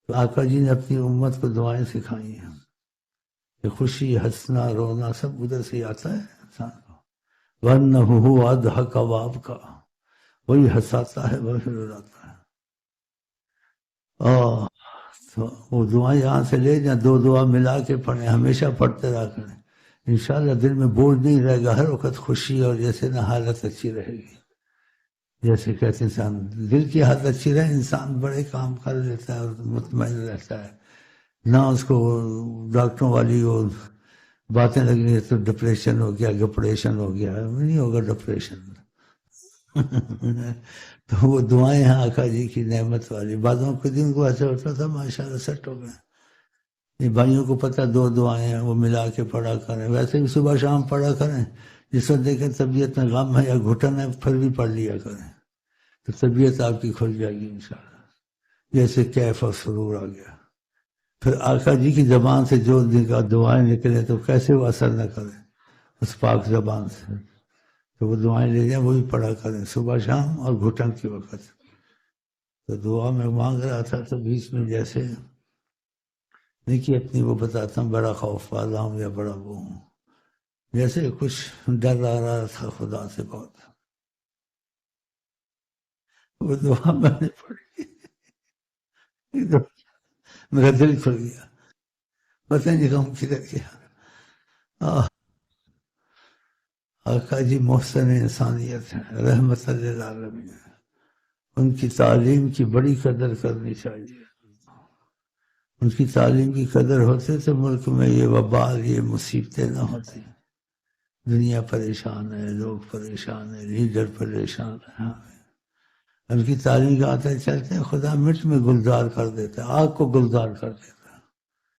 تو آقا جی نے اپنی امت کو دعائیں سکھائی ہیں کہ خوشی، ہنسنا، رونا سب ادھر سے آتا ہے انسان کو. وَأَنَّهُ هُوَ أَضْحَكَ وَأَبْكَىٰ، وہی ہنساتا ہے وہی رلاتا ہے. تو وہ دعائیں یہاں سے لے جائیں، دو دعا ملا کے پڑھیں، ہمیشہ پڑھتے رہا کریں. انشاءاللہ دل میں بوجھ نہیں رہے گا، ہر وقت خوشی اور جیسے نا حالت اچھی رہے گی. جیسے کہتے ہیں انسان دل کی حالت اچھی رہے، انسان بڑے کام کر لیتا ہے اور مطمئن رہتا ہے. نہ اس کو ڈاکٹروں والی وہ باتیں لگیں تو ڈپریشن ہو گیا، گپریشن ہو گیا، نہیں ہوگا ڈپریشن. تو وہ دعائیں ہیں آقا جی کی نعمت والی. بعضوں کے دن کو ایسا ہوتا تھا ماشاءاللہ سیٹ ہو گئے. یہ بھائیوں کو پتہ دو دعائیں ہیں وہ ملا کے پڑھا کریں. ویسے بھی صبح شام پڑھا کریں. جس وقت دیکھیں طبیعت میں غم ہے یا گھٹن ہے پھر بھی پڑھ لیا کریں تو طبیعت آپ کی کھل جائے گی انشاءاللہ. جیسے کیف اور سرور آ گیا. پھر آقا جی کی زبان سے جو دعائیں نکلے تو کیسے وہ اثر نہ کرے اس پاک زبان سے. تو وہ دعائیں لے جائیں وہی پڑھا کریں صبح شام اور گھٹن کے وقت. تو دعا میں مانگ رہا تھا تو بیچ میں جیسے دیکھیے اپنی وہ بتاتا ہوں بڑا خوف والا ہوں یا بڑا وہ ہوں، جیسے کچھ ڈر آ رہا تھا خدا سے بہت. وہ دعا میں نے پڑھی تو میرا دل کھل گیا، پتہ نہیں غم کدھر گیا. آقا جی محسن انسانیت ہیں، رحمت للعالمین. ان کی تعلیم کی بڑی قدر کرنی چاہیے. ان کی تعلیم کی قدر ہوتے تو ملک میں یہ وبال یہ مصیبتیں نہ ہوتی. دنیا پریشان ہے، لوگ پریشان ہیں، لیڈر پریشان ہیں. ان کی تعلیم کے آتے چلتے ہیں خدا مٹ میں گلزار کر دیتا ہے، آگ کو گلزار کر دیتا ہے.